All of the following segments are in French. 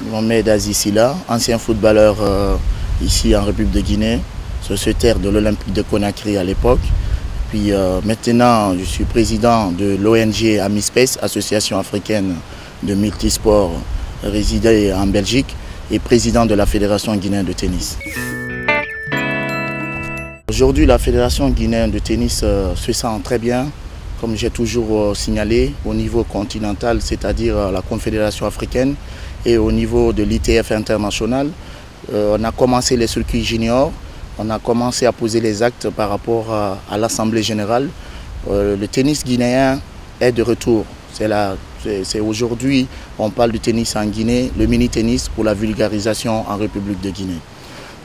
Mohamed Aziz Silla, ancien footballeur ici en République de Guinée, sociétaire de l'Olympique de Conakry à l'époque. Puis maintenant, je suis président de l'ONG Amispes, Association africaine de multisports résidée en Belgique, et président de la Fédération guinéenne de tennis. Aujourd'hui, la Fédération guinéenne de tennis se sent très bien, comme j'ai toujours signalé, au niveau continental, c'est-à-dire la Confédération africaine, et au niveau de l'ITF international. On a commencé les circuits juniors, on a commencé à poser les actes par rapport à l'Assemblée générale. Le tennis guinéen est de retour. C'est aujourd'hui, on parle du tennis en Guinée, le mini-tennis pour la vulgarisation en République de Guinée.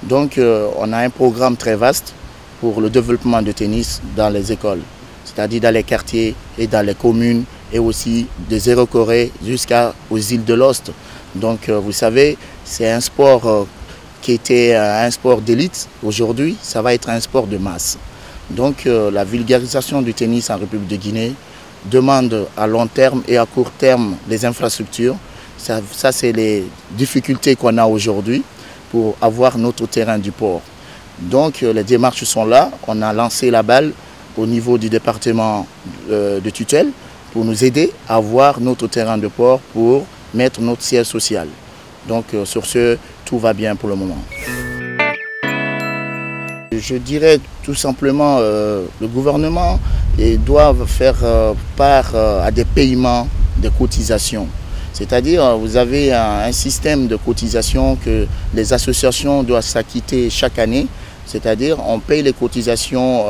Donc on a un programme très vaste pour le développement du tennis dans les écoles, c'est-à-dire dans les quartiers et dans les communes, et aussi de Zéro-Corée jusqu'aux îles de l'Ost. Donc vous savez, c'est un sport qui était un sport d'élite. Aujourd'hui, ça va être un sport de masse. Donc la vulgarisation du tennis en République de Guinée demande à long terme et à court terme des infrastructures. Ça c'est les difficultés qu'on a aujourd'hui pour avoir notre terrain du port. Donc les démarches sont là. On a lancé la balle au niveau du département de tutelle pour nous aider à avoir notre terrain de port pour mettre notre siège social. Donc sur ce, tout va bien pour le moment. Je dirais tout simplement le gouvernement doit faire part à des paiements de cotisations. C'est-à-dire vous avez un système de cotisation que les associations doivent s'acquitter chaque année. C'est-à-dire on paye les cotisations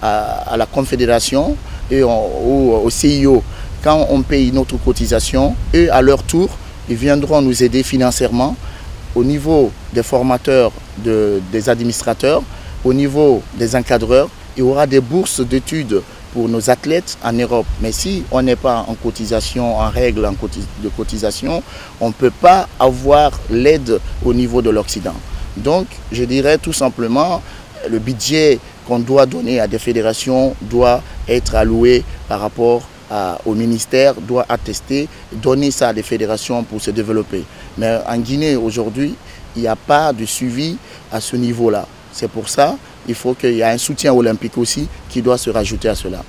à la Confédération et au CIO. Quand on paye notre cotisation, eux à leur tour, ils viendront nous aider financièrement au niveau des formateurs, des administrateurs, au niveau des encadreurs. Il y aura des bourses d'études pour nos athlètes en Europe. Mais si on n'est pas en cotisation, en règle de cotisation, on ne peut pas avoir l'aide au niveau de l'Occident. Donc je dirais tout simplement, le budget qu'on doit donner à des fédérations doit être alloué par rapport au ministère, doit attester, donner ça à des fédérations pour se développer. Mais en Guinée aujourd'hui, il n'y a pas de suivi à ce niveau-là. C'est pour ça qu'il faut qu'il y ait un soutien olympique aussi qui doit se rajouter à cela.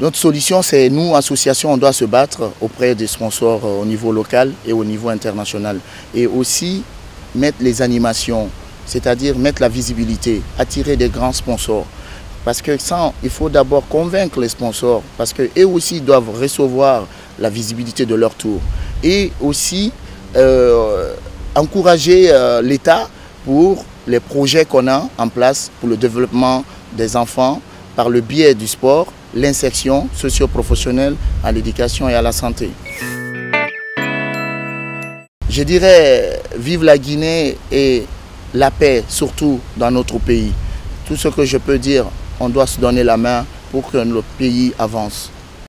Notre solution, c'est nous, associations, on doit se battre auprès des sponsors au niveau local et au niveau international. Et aussi mettre les animations, c'est-à-dire mettre la visibilité, attirer des grands sponsors. Parce que ça, il faut d'abord convaincre les sponsors, parce qu'eux aussi doivent recevoir la visibilité de leur tour. Et aussi encourager l'État pour les projets qu'on a en place pour le développement des enfants par le biais du sport, l'insertion socio-professionnelle à l'éducation et à la santé. Je dirais vive la Guinée et la paix, surtout dans notre pays. Tout ce que je peux dire, on doit se donner la main pour que notre pays avance.